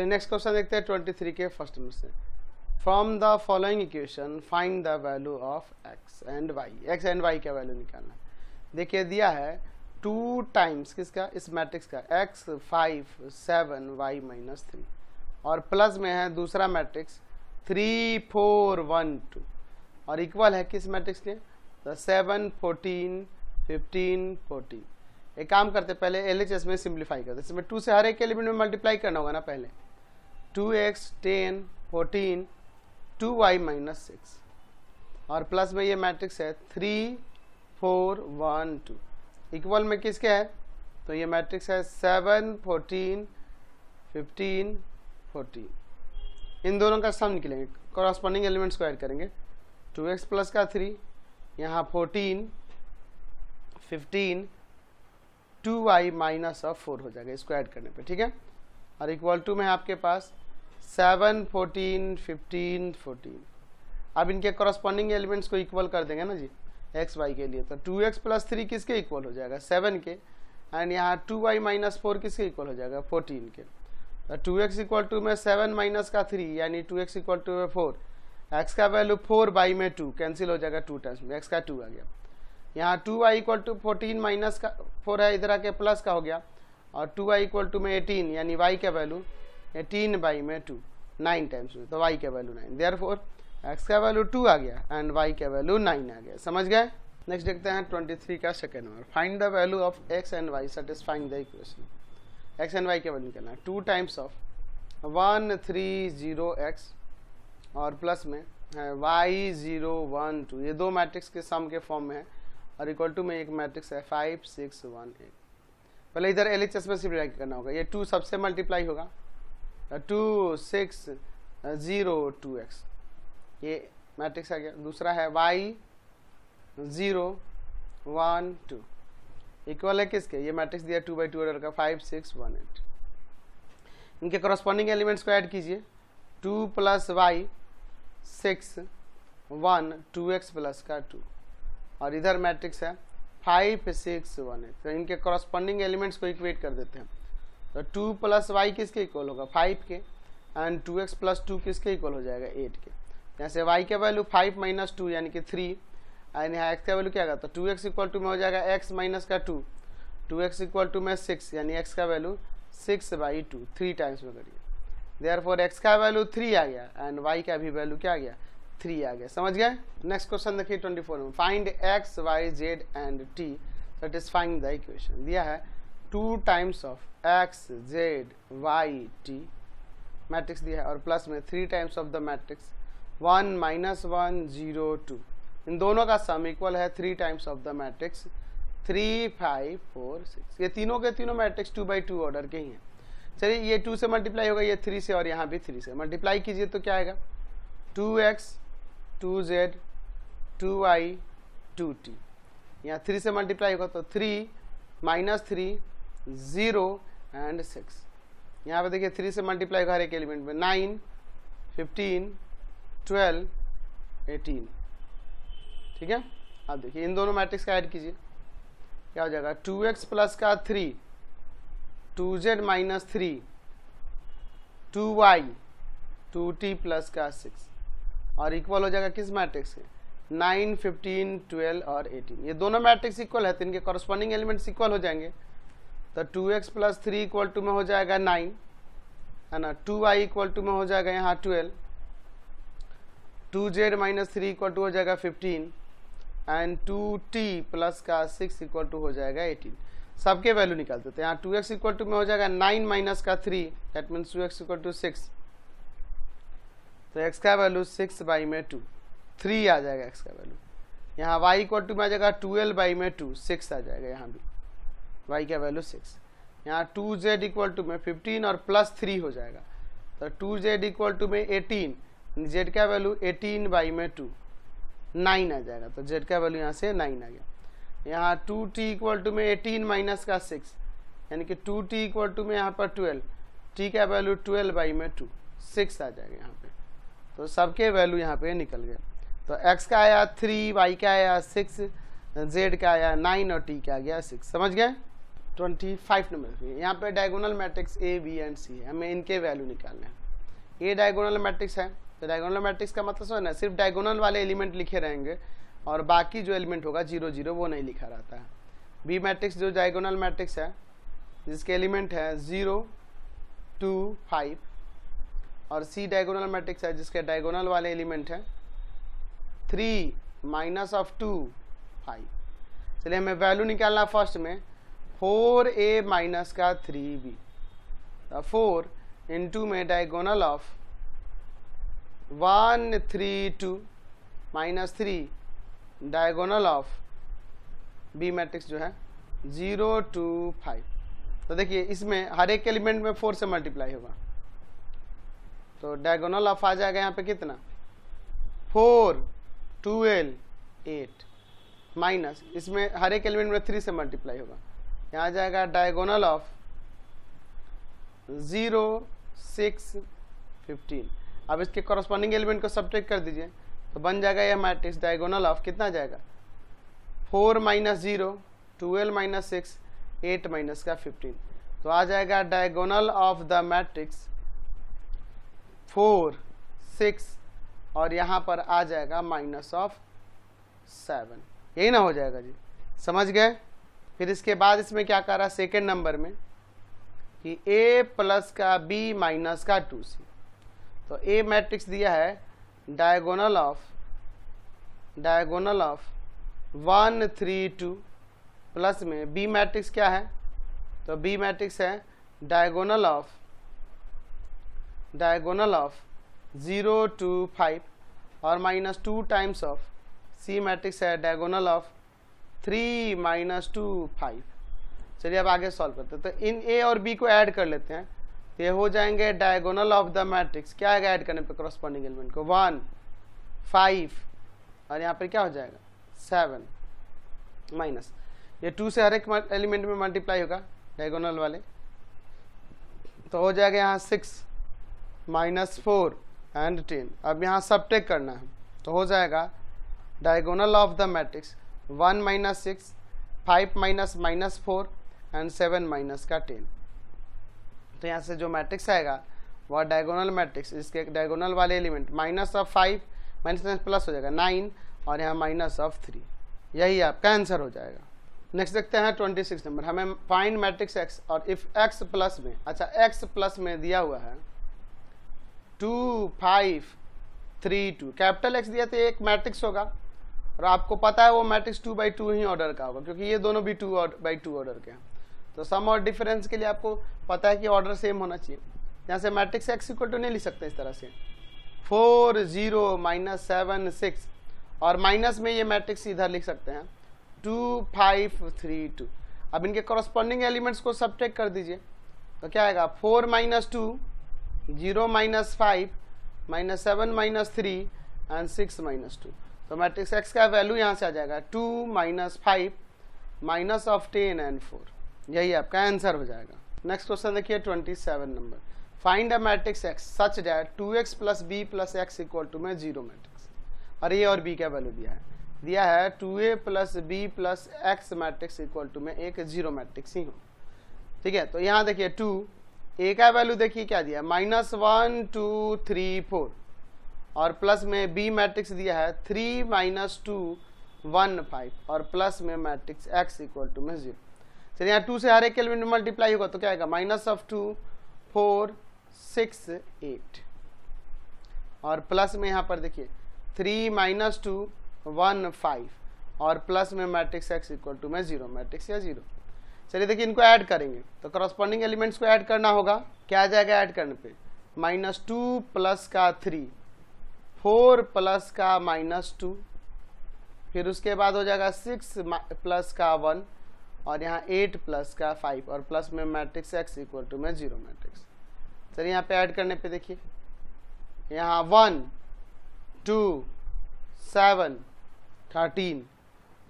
Next question देखते हैं 23 के फर्स्ट नंबर से। From the following equation find the value of X and Y का वैल्यू निकालना है। देखिए दिया है 2 टाइम्स किसका, इस मैट्रिक्स का x 5 7 y -3 और प्लस में है दूसरा मैट्रिक्स 3 4 1 2 और इक्वल है किस मैट्रिक्स के, तो 7 14 15 14। एक काम करते पहले LHS में सिंप्लीफाई करते, इसमें 2 से हर एक एलिमेंट में मल्टीप्लाई करना होगा ना। पहले 2x 10 14 2y -6 और प्लस में ये मैट्रिक्स है 3 4 1 2 इक्वल में किसके है, तो ये मैट्रिक्स है 7 14 15 14। इन दोनों का सम निकलेंगे, कॉरस्पॉन्डिंग एलिमेंट्स को ऐड करेंगे। 2x प्लस का 3 यहाँ 14 15 2y -4 हो जाएगा इसको ऐड करने पे, ठीक है। और इक्वल टू में आपके पास 7 14 15 14। अब इनके कॉरस्पॉन्डिंग एलिमेंट्स को इक्वल कर देंगे ना जी एक्स वाई के लिए, तो 2x प्लस 3 किसके इक्वल हो जाएगा, 7 के, एंड यहाँ 2y -4 किसके इक्वल हो जाएगा, 14 के। तो 2x इक्वल टू में 7 माइनस का 3 यानी 2x इक्वल टू में 4, x का वैल्यू 4 बाई में 2 कैंसिल हो जाएगा 2 टाइम्स में, x का 2 आ गया। यहाँ 2y इक्वल टू 14 माइनस का 4 है, इधर आके प्लस का हो गया, और 2y इक्वल टू में 18 यानी y का वैल्यू 18 बाई में 2 9 टाइम्स में, तो y का वैल्यू 9। देयरफॉर x का वैल्यू 2 आ गया एंड y का वैल्यू 9 आ गया। समझ गए। नेक्स्ट देखते हैं 23 का second number. Find the value of x and y satisfying the equation. x and y का वैल्यू निकालना है। 2 टाइम्स ऑफ 1 3 0 x और प्लस में है y 0 1 2, ये दो मैट्रिक्स के सम के फॉर्म में है, और इक्वल टू में एक मैट्रिक्स है 5 6 1 8। पहले इधर LHS में सिंप्लीफाई करना होगा, ये 2 सबसे मल्टीप्लाई होगा 2 6 0 2x, ये मैट्रिक्स आ गया। दूसरा है y 0 1 2 इक्वल है किसके, ये मैट्रिक्स दिया 2 बाई 2 ऑर्डर का 5 6 1 8। इनके कॉरस्पॉन्डिंग एलिमेंट्स को ऐड कीजिए। 2 प्लस y 6 1 2x प्लस का 2 और इधर मैट्रिक्स है 5 6 1 8। तो इनके कॉरस्पॉन्डिंग एलिमेंट्स को इक्वेट कर देते हैं। तो 2 प्लस y किसके इक्वल होगा, 5 के, एंड 2x प्लस 2 किसके इक्वल हो जाएगा, 8 के। यहाँ से y का वैल्यू 5 माइनस 2 यानी कि 3, एंड यहाँ x का वैल्यू क्या आएगा, तो 2x इक्वल टू में हो जाएगा x माइनस का 2, 2x इक्वल टू में 6 यानी x का वैल्यू 6 बाई 2 3 टाइम्स में करिए। देयरफॉर x का वैल्यू 3 आ गया एंड y का भी वैल्यू क्या आ गया, 3 आ गया। समझ गए। नेक्स्ट क्वेश्चन देखिए 24 में। Find x y z and t satisfying the equation. दिया है 2 times of x z y t matrix दिया है, और प्लस में 3 टाइम्स ऑफ द मैट्रिक्स 1 -1 0 2। इन दोनों का सम इक्वल है 3 टाइम्स ऑफ द मैट्रिक्स 3 5 4 6। ये तीनों के तीनों मैट्रिक्स 2 बाई 2 ऑर्डर के ही हैं। चलिए ये 2 से मल्टीप्लाई होगा, ये 3 से, और यहाँ भी 3 से मल्टीप्लाई कीजिए तो क्या आएगा, 2x 2z 2y 2t। यहाँ 3 से मल्टीप्लाई होगा तो 3 -3 0 एंड 6। यहाँ पे देखिए 3 से मल्टीप्लाई होगा हर एक एलिमेंट में 9 15 12 18। ठीक है। अब देखिए इन दोनों मैट्रिक्स का ऐड कीजिए, क्या हो जाएगा, 2x प्लस का 3 2z minus 3 2y 2t plus का 6 और इक्वल हो जाएगा किस मैट्रिक्स के, 9 15 12 और 18। ये दोनों मैट्रिक्स इक्वल है तो इनके कॉरस्पॉन्डिंग एलिमेंट्स इक्वल हो जाएंगे। तो 2x प्लस 3 इक्वल टू में हो जाएगा 9 है ना, 2y इक्वल टू में हो जाएगा यहाँ 12, 2z माइनस 3 इक्वल टू हो जाएगा 15 एंड 2t प्लस का 6 इक्वल टू हो जाएगा 18। सबके वैल्यू निकाल देते हैं। यहाँ 2x इक्वल टू में हो जाएगा 9 माइनस का 3 that means 2x equal to 6, तो x का वैल्यू 6 बाई में 2 3 आ जाएगा x का वैल्यू। यहाँ y इक्वल टू में आ जाएगा 12 बाई में 2 6 आ जाएगा, यहाँ भी y का वैल्यू 6। यहाँ 2z इक्वल टू में 15 और प्लस 3 हो जाएगा, तो 2z इक्वल टू में 18, z का वैल्यू 18 बाई में 2 9 आ जाएगा, तो z का वैल्यू यहाँ से 9 आ गया। यहाँ 2t इक्वल टू में 18 माइनस का 6 यानी कि 2t इक्वल टू में यहाँ पर 12, t का वैल्यू 12 बाई में 2 6 आ जाएगा यहाँ पे। तो सबके वैल्यू यहाँ पे निकल गए। तो x का आया 3, y का आया 6, z का आया 9 और t का आ गया 6। समझ गए। 25 नंबर पे यहाँ पे diagonal matrix A B and C है, हमें इनके वैल्यू निकालने हैं। ए डायगोनल मैट्रिक्स है, तो डायगोनल मैट्रिक्स का मतलब समझ ना, सिर्फ डायगोनल वाले एलिमेंट लिखे रहेंगे और बाकी जो एलिमेंट होगा 0 0 वो नहीं लिखा रहता है। बी मैट्रिक्स जो डायगोनल मैट्रिक्स है जिसके एलिमेंट है 0 2 5, और सी डायगोनल मैट्रिक्स है जिसके डायगोनल वाले एलिमेंट है 3 -2 5। चलिए हमें वैल्यू निकालना फर्स्ट में 4a माइनस का 3b, 4 इंटू में diagonal of 1 3 2 -3 diagonal of B matrix जो है 0 2 5। तो देखिए इसमें हर एक एलिमेंट में 4 से मल्टीप्लाई होगा, तो डायगोनल ऑफ आ जाएगा यहाँ पे कितना 4 12 8 माइनस, इसमें हर एक एलिमेंट में 3 से मल्टीप्लाई होगा, यहाँ आ जाएगा डायगोनल ऑफ 0 6 15। अब इसके कॉरस्पॉन्डिंग एलिमेंट को सब्ट्रैक्ट कर दीजिए तो बन जाएगा यह मैट्रिक्स डायगोनल ऑफ कितना आ जाएगा 4 -0 12 -6 8 माइनस का 15। तो आ जाएगा डायगोनल ऑफ द मैट्रिक्स 4 6 और यहाँ पर आ जाएगा -7। यही ना हो जाएगा जी, समझ गए। फिर इसके बाद इसमें क्या कर रहा है सेकेंड नंबर में कि a प्लस का b माइनस का 2c। तो a मैट्रिक्स दिया है डायगोनल ऑफ 1 3 2 प्लस में b मैट्रिक्स क्या है, तो b मैट्रिक्स है डायगोनल ऑफ 0 2 5 और -2 टाइम्स ऑफ c मैट्रिक्स है डायगोनल ऑफ 3 -2 5। चलिए अब आगे सॉल्व करते हैं। तो इन a और b को ऐड कर लेते हैं, तो ये हो जाएंगे डायगोनल ऑफ द मैट्रिक्स, क्या आएगा ऐड करने पे कॉरस्पॉन्डिंग एलिमेंट को 1 5 और यहाँ पर क्या हो जाएगा 7 माइनस, ये 2 से हर एक एलिमेंट में मल्टीप्लाई होगा डायगोनल वाले, तो हो जाएगा यहाँ 6 -4 एंड 10। अब यहाँ सब्ट्रैक्ट करना है, तो हो जाएगा diagonal of the matrix 1 -6 5 -4 and 7 minus का 10। तो यहाँ से जो मैट्रिक्स आएगा वह डायगोनल मैट्रिक्स, इसके डायगोनल वाले एलिमेंट -5 माइनस प्लस हो जाएगा 9 और यहाँ -3। यही आपका आंसर हो जाएगा। नेक्स्ट देखते हैं 26 नंबर, हमें फाइंड मैट्रिक्स x और इफ x प्लस में, अच्छा x प्लस में दिया हुआ है 2 5 3 2, कैपिटल X दिया तो एक मैट्रिक्स होगा और आपको पता है वो मैट्रिक्स 2/2 ही ऑर्डर का होगा क्योंकि ये दोनों भी 2/2 ऑर्डर के हैं। तो सम और डिफरेंस के लिए आपको पता है कि ऑर्डर सेम होना चाहिए। यहाँ से मैट्रिक्स x इक्वल टू नहीं लिख सकते इस तरह से 4 0 -7 6 और माइनस में ये मैट्रिक्स इधर लिख सकते हैं 2 5 3 2। अब इनके कॉरस्पॉन्डिंग एलिमेंट्स को सब्ट्रैक्ट कर दीजिए तो क्या आएगा 4 -2 0 -5 -7 -3 एंड 6 -2। तो मैट्रिक्स x का वैल्यू यहाँ से आ जाएगा 2 -5 -10 एंड 4। यही आपका आंसर हो जाएगा। नेक्स्ट क्वेश्चन देखिए 27 number, find a matrix x such that 2x + b + x = में 0 मैट्रिक्स। और a और b का वैल्यू दिया है 2a + b + x मैट्रिक्स = में एक 0 मैट्रिक्स ही हो। ठीक है, तो यहाँ देखिए 2 a का वैल्यू देखिए क्या दिया -1 2 3 4 और प्लस में b मैट्रिक्स दिया है 3 -2 1 5 और प्लस में मैट्रिक्स x = में 0। चलिए यहाँ 2 से हर एक एलिमेंट में मल्टीप्लाई होगा तो क्या आएगा -2 4 6 8 और प्लस में यहाँ पर देखिए 3 -2 1 5 और प्लस में मैट्रिक्स x = में 0, मैट्रिक्स या 0। चलिए देखिए इनको ऐड करेंगे तो करस्पॉन्डिंग एलिमेंट्स को ऐड करना होगा। क्या आ जाएगा ऐड करने पे -2 प्लस का 3 4 प्लस का -2 फिर उसके बाद हो जाएगा 6 प्लस का 1 और यहाँ 8 प्लस का 5 और प्लस में मैट्रिक्स x = में 0 मैट्रिक्स। चलिए यहाँ पे ऐड करने पे देखिए यहाँ 1 2 7 13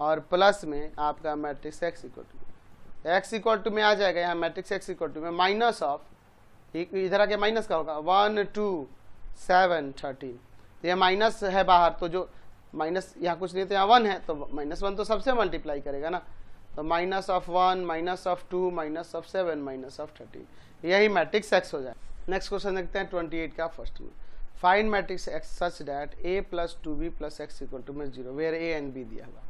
और प्लस में आपका मैट्रिक्स x = में आ जाएगा यहाँ मैट्रिक्स x = में माइनस ऑफ, इधर आके माइनस का होगा 1 2 7 13। तो यह माइनस है बाहर, तो जो माइनस यहाँ कुछ नहीं तो यहाँ 1 है तो -1 तो सबसे मल्टीप्लाई करेगा ना, तो minus of 1, minus of 2, minus of 7, minus of 13, यही मैट्रिक्स एक्स हो जाए। नेक्स्ट क्वेश्चन देखते हैं 28 का फर्स्ट में। Find matrix X such that a plus 2b plus X equal to में 0 वेयर a एंड b दिया हुआ।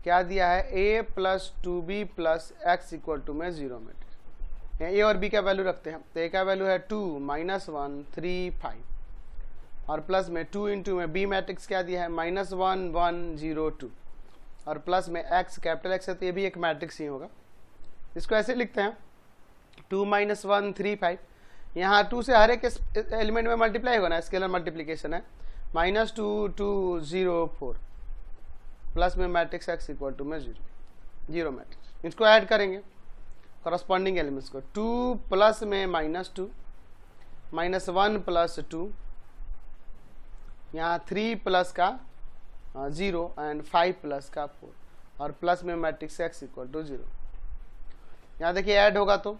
क्या दिया है? a plus 2b plus X equal to में 0 मैट्रिक्स। ए और बी का वैल्यू रखते हैं। तो ए का वैल्यू है 2, -1, 3, 5 और प्लस में 2 इंटू में बी मैट्रिक्स क्या दिया है? -1, 1, 0, 2 और प्लस में एक्स, कैपिटल एक्स है तो ये भी एक मैट्रिक्स ही होगा। इसको ऐसे लिखते हैं 2 - 1, 3, 5। यहाँ 2 से हर एक एलिमेंट में मल्टीप्लाई होगा ना, स्केलर मल्टीप्लीकेशन है। -2, 2, 0, 4 प्लस में मैट्रिक्स एक्स इक्वल टू में 0 मैट्रिक्स। इसको ऐड करेंगे कॉरस्पॉन्डिंग एलिमेंट्स को। 2 प्लस में -2, -1 प्लस 2, यहाँ 3 प्लस का 0 एंड 5 प्लस का 4 और प्लस में मैट्रिक्स एक्स इक्वल टू 0। यहाँ देखिए ऐड होगा तो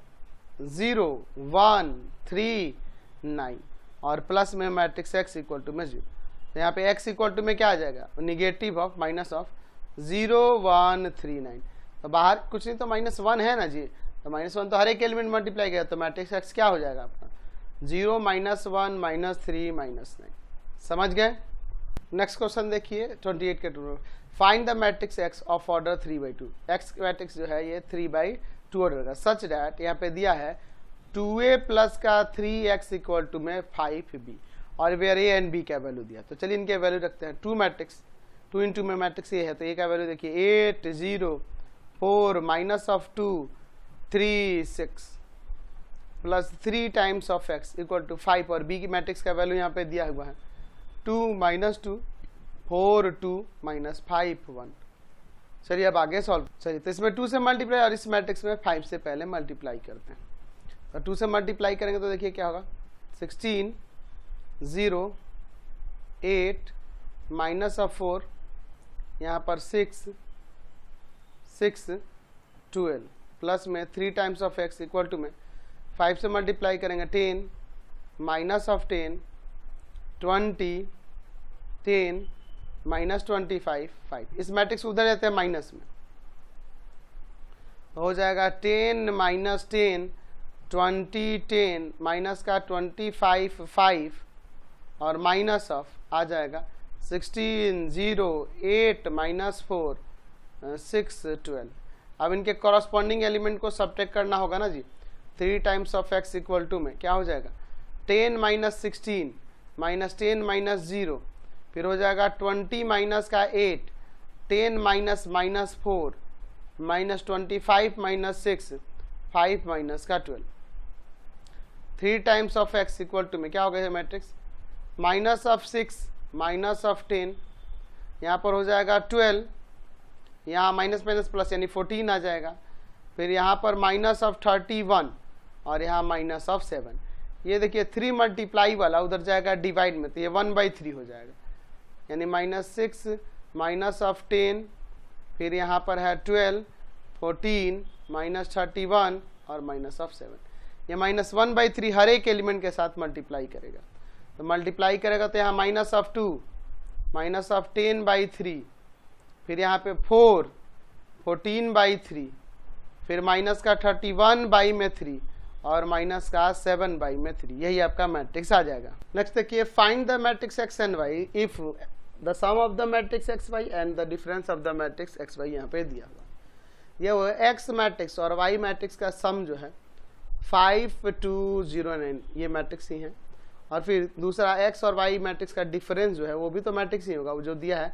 0, 1, 3, 9 और प्लस में मैट्रिक्स एक्स इक्वल टू में 0। तो यहाँ पे एक्स इक्वल टू में क्या आ जाएगा? Negative of minus of 0, 1, 3, 9। तो बाहर कुछ नहीं तो -1 है ना जी, तो -1 तो हर एक एलिमेंट मल्टीप्लाई किया तो मैट्रिक्स एक्स क्या हो जाएगा आपका? 0, -1, -3, -9। समझ गए? नेक्स्ट क्वेश्चन देखिए 28 के 2। Find the matrix x of order 3/2। X matrix जो है ये 3/2 ऑर्डर का, सच डैट यहाँ पे दिया है 2a प्लस का 3x इक्वल टू में 5b और वेयर a एंड b का वैल्यू दिया। तो चलिए इनके वैल्यू रखते हैं। 2 मैट्रिक्स 2 इंटू में मैट्रिक्स ये है तो a का वैल्यू देखिए 8, 0, 4 -2, 3, 6 plus 3 times of x equal to 5 और b की मैट्रिक्स का वैल्यू यहाँ पे दिया हुआ है 2, -2, 4, 2, -5, 1। चलिए अब आगे सॉल्व। चलिए तो इसमें 2 से मल्टीप्लाई और इस मैट्रिक्स में 5 से पहले मल्टीप्लाई करते हैं। तो 2 से मल्टीप्लाई करेंगे तो देखिए क्या होगा? 16, 0, 8 माइनस ऑफ 4, यहाँ पर 6, 12 प्लस में 3 times of x equal to में 5 से मल्टीप्लाई करेंगे 10 माइनस ऑफ 10, 20, 10 -25, 5। इस मैट्रिक्स उधर जाते हैं माइनस में, हो जाएगा 10 - 10, 20, 10 माइनस का 25, 5 और माइनस ऑफ आ जाएगा 16, 0, 8 -4, 6, 12। अब इनके कॉरस्पॉन्डिंग एलिमेंट को सब्ट्रैक्ट करना होगा ना जी। 3 times of x equal to में क्या हो जाएगा? 10 - 16 -10 - 0 फिर हो जाएगा 20 माइनस का 8, 10 माइनस 4 -25 - 6, 5 माइनस का 12। 3 times of x equal to में क्या हो गया matrix? Minus of 6 minus of 10, यहाँ पर हो जाएगा 12, यहाँ माइनस माइनस प्लस यानी 14 आ जाएगा। फिर यहाँ पर माइनस ऑफ 31 और यहाँ माइनस ऑफ 7। ये देखिए 3 मल्टीप्लाई वाला उधर जाएगा डिवाइड में तो ये 1/3 हो जाएगा, यानी -6 माइनस ऑफ 10 फिर यहाँ पर है 12, 14 -31 और माइनस ऑफ 7। ये -1/3 हर एक एलिमेंट के साथ मल्टीप्लाई करेगा। तो मल्टीप्लाई करेगा तो यहाँ माइनस ऑफ 2 माइनस ऑफ 10/3 फिर यहाँ पे 4, 14/3 फिर माइनस का 31/3 और माइनस का 7/3। यही आपका मैट्रिक्स आ जाएगा। नेक्स्ट देखिए find the matrix X and Y if the sum of the matrix X Y and the difference of the matrix X Y यहाँ पे दिया हुआ। ये वो एक्स मैट्रिक्स और वाई मैट्रिक्स का सम जो है 5, 2, 0, 9 ये मैट्रिक्स ही है। और फिर दूसरा एक्स और वाई मैट्रिक्स का डिफरेंस जो है वो भी तो मैट्रिक्स ही होगा, वो जो दिया है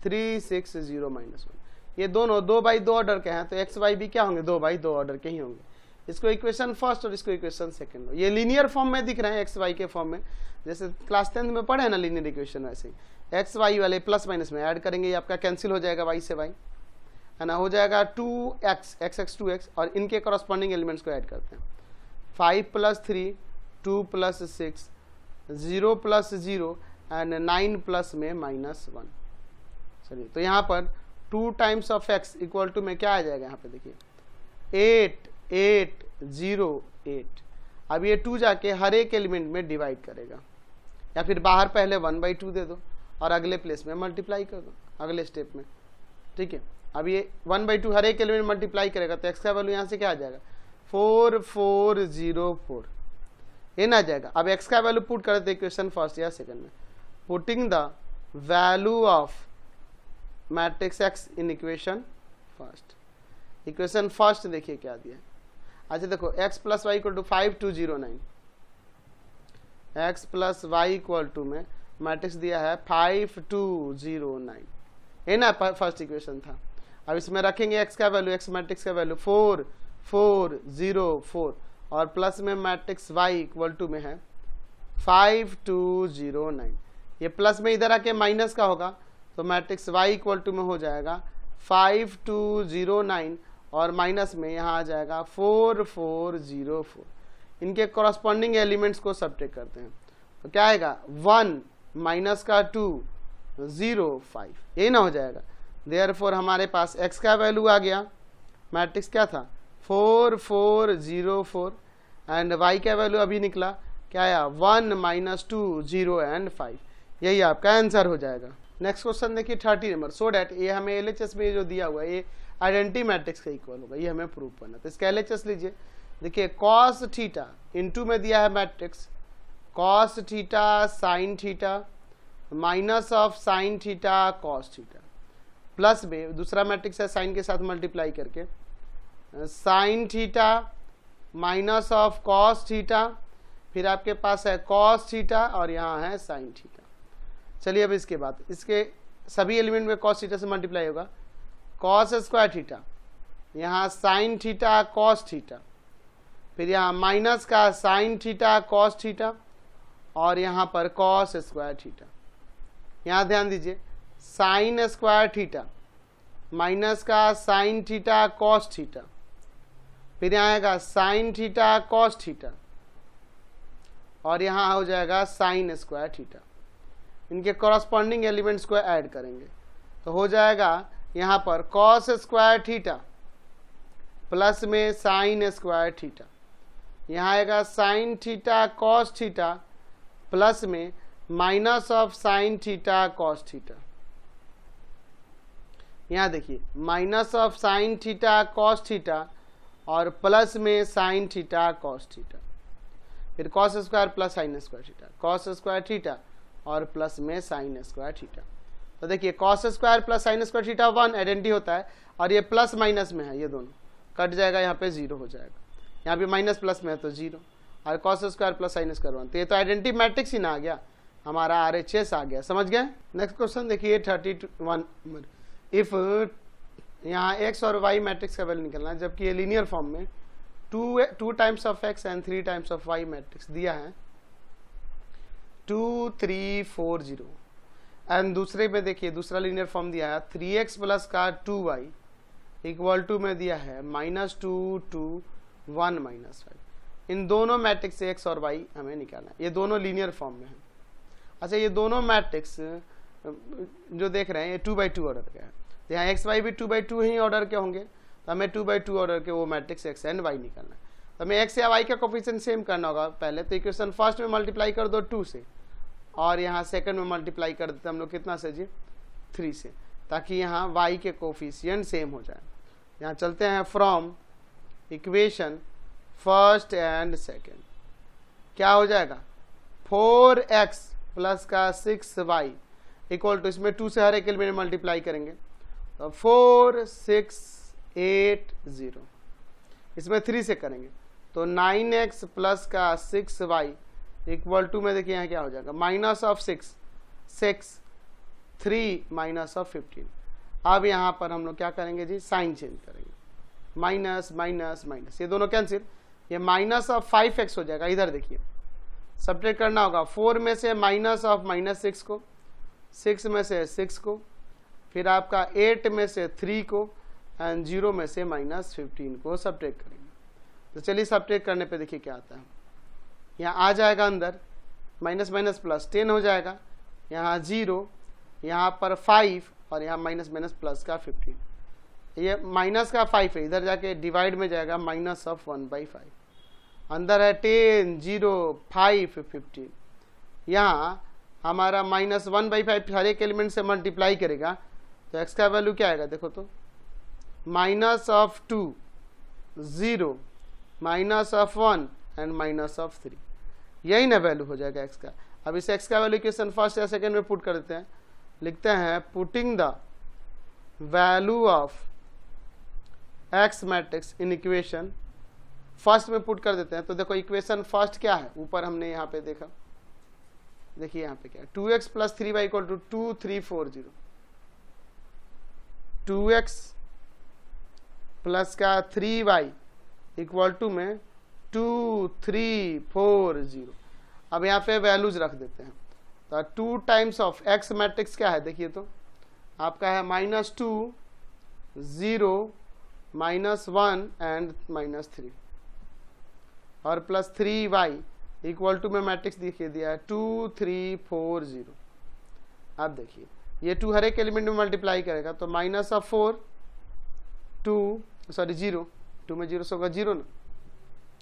3, 6, 0, -1। ये दोनों 2/2 ऑर्डर के हैं तो एक्स वाई भी क्या होंगे? 2/2 ऑर्डर के ही होंगे। इसको इक्वेशन फर्स्ट और इसको इक्वेशन सेकंड। ये लीनियर फॉर्म में दिख रहे हैं एक्स वाई के फॉर्म में, जैसे क्लास 10th में पढ़े ना लीनियर इक्वेशन, वैसे ही एक्स वाई वाले प्लस माइनस में ऐड करेंगे, ये आपका कैंसिल हो जाएगा वाई से वाई, है ना, हो जाएगा 2x, x 2x और इनके कॉरस्पॉन्डिंग एलिमेंट्स को ऐड करते हैं 5 + 3, 2 + 6, 0 + 0 एंड 9 प्लस में -1। चलिए तो यहाँ पर 2 times of x equal to में क्या आ जाएगा? यहाँ पे देखिए 8, 8, 0, 8। अब ये 2 जाके हर एक एलिमेंट में डिवाइड करेगा, या फिर बाहर पहले 1/2 दे दो और अगले प्लेस में मल्टीप्लाई कर दो अगले स्टेप में, ठीक है। अब ये 1/2 हर एक एलिमेंट मल्टीप्लाई करेगा तो x का वैल्यू यहाँ से क्या आ जाएगा 4404 ये ना आ जाएगा। अब x का वैल्यू पुट कर देते इक्वेशन फर्स्ट या सेकंड में, putting the value of matrix x in equation first. Equation first देखिए क्या दिया है। अच्छा देखो x plus Y equal to 5209, x plus Y equal to में मैट्रिक्स दिया है 5209, ये ना फर्स्ट इक्वेशन था। अब इसमें रखेंगे x का वैल्यू, x मैट्रिक्स का वैल्यू 4404 और प्लस में मैट्रिक्स y इक्वल टू में है 5209। ये प्लस में इधर आके माइनस का होगा तो मैट्रिक्स y इक्वल टू में हो जाएगा 5209 और माइनस में यहाँ आ जाएगा 4404। इनके कॉरस्पॉन्डिंग एलिमेंट्स को सब्ट्रैक्ट करते हैं तो क्या आएगा 1 माइनस का 2 0 5, यही ना हो जाएगा। देयरफॉर हमारे पास x का वैल्यू आ गया, मैट्रिक्स क्या था 4404 एंड y का वैल्यू अभी निकला क्या आया 1 माइनस 2 0 एंड 5, यही आपका आंसर हो जाएगा। नेक्स्ट क्वेश्चन देखिए 30 नंबर। सो डैट ये हमें LHS में जो दिया हुआ है ये आइडेंटिटी मैट्रिक्स का इक्वल होगा, ये हमें प्रूव करना। तो इसका LHS लीजिए, देखिए कॉस थीटा इनटू में दिया है matrix cos theta sine theta minus of sine theta cos theta, plus में दूसरा मैट्रिक्स है साइन के साथ मल्टीप्लाई करके sine theta minus of cos theta, फिर आपके पास है कॉस थीटा और यहाँ है साइन थीटा। चलिए अब इसके बाद इसके सभी एलिमेंट में कॉस थीटा से मल्टीप्लाई होगा, कॉस स्क्वायर थीटा, यहाँ साइन थीटा कॉस थीटा, फिर यहाँ माइनस का साइन थीटा कॉस थीटा और यहाँ पर कॉस स्क्वायर थीटा। यहाँ ध्यान दीजिए साइन स्क्वायर थीटा माइनस का साइन थीटा कॉस थीटा, फिर यहाँ आएगा साइन थीटा कॉस थीटा और यहाँ हो जाएगा साइन स्क्वायर थीटा। इनके कॉरस्पॉन्डिंग एलिमेंट्स को ऐड करेंगे तो हो जाएगा यहाँ पर कॉस स्क्वायर थीटा प्लस में साइन स्क्वायर थीटा, यहाँ आएगा sine theta cos theta plus में minus of sine theta cos theta. यहाँ देखिए minus of sine theta cos theta और प्लस में साइन थीटा कॉस थीटा, फिर cos square plus sine square theta, cos square theta और plus में sine square theta. तो देखिए cos square plus sine square theta 1 identity होता है और ये प्लस माइनस में है, ये दोनों कट जाएगा, यहाँ पे 0 हो जाएगा, यहाँ पे माइनस प्लस में है तो 0 और cos square plus sine square 1, तो ये तो आइडेंटिटी मैट्रिक्स ही ना आ गया, हमारा RHS आ गया। समझ गए। नेक्स्ट क्वेश्चन देखिए 31। इफ यहाँ x और y मैट्रिक्स का वैल्यू निकलना है जबकि ये लीनियर फॉर्म में 2 times of x and 3 times of y matrix दिया है 2 3 4 0 एंड दूसरे में देखिए दूसरा लीनियर फॉर्म दिया है 3x प्लस का 2y इक्वल टू में दिया है -2 2 1 -5। इन दोनों मैट्रिक्स से x और y हमें निकालना है, ये दोनों लीनियर फॉर्म में है। अच्छा ये दोनों मैट्रिक्स जो देख रहे हैं ये 2/2 ऑर्डर के हैं, तो यहाँ x y भी 2/2 ही ऑर्डर के होंगे, तो हमें 2/2 ऑर्डर के वो मैट्रिक्स x एंड y निकालना है। तो हमें x या y का कोफिशिएंट सेम करना होगा। पहले तो इक्वेशन फर्स्ट में मल्टीप्लाई कर दो 2 से और यहाँ सेकंड में मल्टीप्लाई कर देते हम लोग कितना से जी 3 से, ताकि यहाँ y के कोफिशिएंट सेम हो जाए। यहाँ चलते हैं from equation first and second, क्या हो जाएगा 4x प्लस का 6y इक्वल टू, इसमें 2 से हर एक एलिमेंट मल्टीप्लाई करेंगे तो 4 6 8 0, इसमें 3 से करेंगे तो 9x प्लस का 6y इक्वल टू में देखिए यहाँ क्या हो जाएगा माइनस ऑफ 6 3 माइनस ऑफ 15। अब यहाँ पर हम लोग क्या करेंगे जी साइन चेंज करेंगे, माइनस माइनस माइनस, ये दोनों कैंसिल, ये माइनस ऑफ 5x हो जाएगा। इधर देखिए सब्ट्रैक्ट करना होगा 4 में से माइनस ऑफ -6 को, 6 में से 6 को, फिर आपका 8 में से 3 को एंड 0 में से -15 को सब्ट्रैक्ट करेंगे। तो चलिए सब्ट्रैक्ट करने पे देखिए क्या आता है। यहाँ आ जाएगा अंदर माइनस माइनस प्लस 10 हो जाएगा, यहाँ 0, यहाँ पर 5 और यहाँ माइनस माइनस प्लस का 15, ये माइनस का 5 है, इधर जाके डिवाइड में जाएगा माइनस ऑफ 1/5, अंदर है 10 0 5 15, यहाँ हमारा -1/5 हर एक एलिमेंट से मल्टीप्लाई करेगा तो x का वैल्यू क्या आएगा देखो तो minus of 2 0 minus of 1 and minus of 3, यही ना वैल्यू हो जाएगा x का। अब इस x का वैल्यू इक्वेशन फर्स्ट या सेकंड में पुट कर देते हैं, लिखते हैं putting the value of x matrix in equation first में पुट कर देते हैं। तो देखो इक्वेशन फर्स्ट क्या है, ऊपर हमने यहाँ पे देखा, देखिए यहाँ पे क्या है, 2x plus 3y equal to 2 3 4 0, 2x plus का 3y इक्वल टू में 2 3 4 0। अब यहाँ पे वैल्यूज रख देते हैं, तो 2 टाइम्स ऑफ x मैट्रिक्स क्या है, देखिए तो आपका है -2 0 -1 एंड -3, और प्लस 3y इक्वल टू में मैट्रिक्स देखिए दिया है 2 3 4 0। अब देखिए ये 2 हर एक एलिमेंट में मल्टीप्लाई करेगा, तो माइनस ऑफ 4 2 सॉरी 0, 2 में 0 से होगा 0 ना,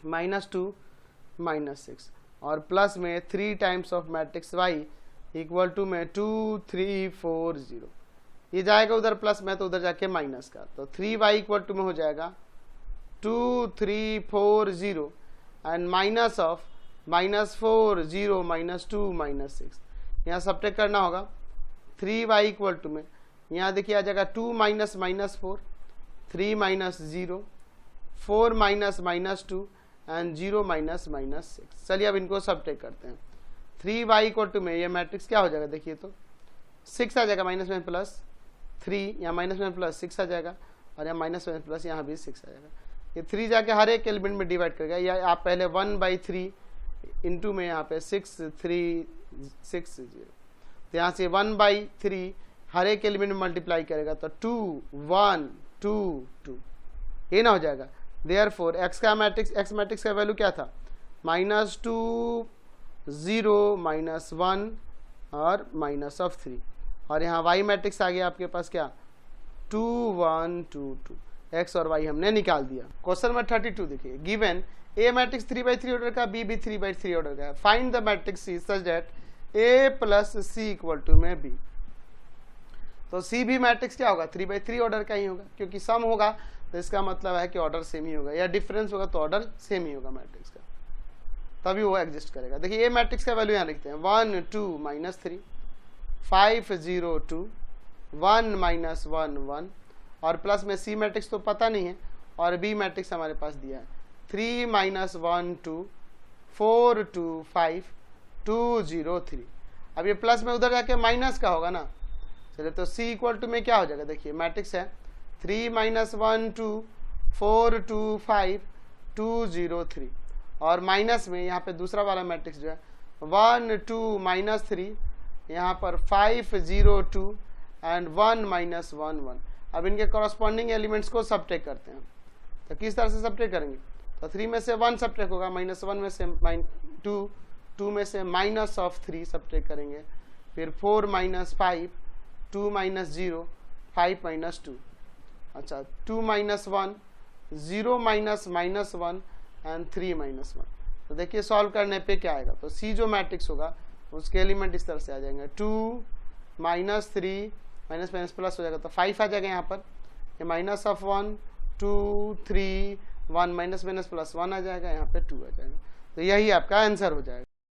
-2 -6, और प्लस में 3 times of matrix y equal to में 2 3 4 0। ये जाएगा उधर प्लस में, तो उधर जाके माइनस का, तो 3y इक्वल टू में हो जाएगा 2 3 4 0 एंड माइनस ऑफ -4 0 -2 -6। यहाँ सब्ट्रैक्ट करना होगा, 3y इक्वल टू में यहाँ देखिए आ जाएगा 2 minus -4 3 minus 0 4 minus -2 and 0 minus -6। चलिए अब इनको सब्ट्रैक्ट करते हैं। 3y इक्वल टू में ये मैट्रिक्स क्या हो जाएगा, देखिए तो 6 आ जाएगा, माइनस में प्लस 3, यहाँ माइनस में प्लस 6 आ जाएगा, और यहाँ माइनस में प्लस यहाँ भी 6 आ जाएगा। ये 3 जाके हर एक एलिमेंट में डिवाइड करेगा, या आप पहले 1/3 इंटू में यहाँ पे 6 3 6 0, तो यहाँ से 1/3 हर एक एलिमेंट में मल्टीप्लाई करेगा, तो 2 1 2 2 ये ना हो जाएगा। देयरफॉर x का मैट्रिक्स, x मैट्रिक्स का वैल्यू क्या था, -2 0 -1 और -3, और यहाँ y मैट्रिक्स आ गया आपके पास क्या 2 1 2 2, x और y हमने निकाल दिया। क्वेश्चन नंबर 32 देखिए, गिवन a मैट्रिक्स 3/3 ऑर्डर का, b भी 3/3 ऑर्डर का है, find the matrix C such that a plus c equal to में b। तो c भी मैट्रिक्स क्या होगा, 3/3 ऑर्डर का ही होगा, क्योंकि सम होगा तो इसका मतलब है कि ऑर्डर सेम ही होगा, या डिफरेंस होगा तो ऑर्डर सेम ही होगा मैट्रिक्स का, तभी वो एग्जिस्ट करेगा। देखिए a मैट्रिक्स का वैल्यू यहाँ लिखते हैं 1 2 -3 5 0 2 1 -1 1, और प्लस में c मैट्रिक्स तो पता नहीं है, और b मैट्रिक्स हमारे पास दिया है 3 -1 2 4 2 5 2 0 3। अब ये प्लस में उधर जाके माइनस का होगा ना, चलिए तो c इक्वल टू में क्या हो जाएगा, देखिए मैट्रिक्स है 3 -1 2 4 2 5 2 0 3, और माइनस में यहाँ पे दूसरा वाला मैट्रिक्स जो है 1 2 -3, यहाँ पर 5 0 2 एंड 1 -1 1। अब इनके कॉरस्पॉन्डिंग एलिमेंट्स को सब्ट्रैक्ट करते हैं, तो किस तरह से सब्ट्रैक्ट करेंगे, तो 3 में से 1 सब्ट्रैक्ट होगा, -1 में से 2 2 में से माइनस ऑफ 3 सब्ट्रैक्ट करेंगे, फिर 4 -5 2 -0 5 -2, अच्छा 2 -1 0 -1 एंड 3 -1। तो देखिए सॉल्व करने पे क्या आएगा, तो C जो मैट्रिक्स होगा उसके एलिमेंट इस तरह से आ जाएंगे 2 -3 माइनस माइनस प्लस हो जाएगा, तो 5 आ जाएगा यहाँ पर, ये minus of 1 2 3 1 minus minus plus 1 आ जाएगा, यहाँ पे 2 आ जाएगा। तो यही आपका आंसर हो जाएगा।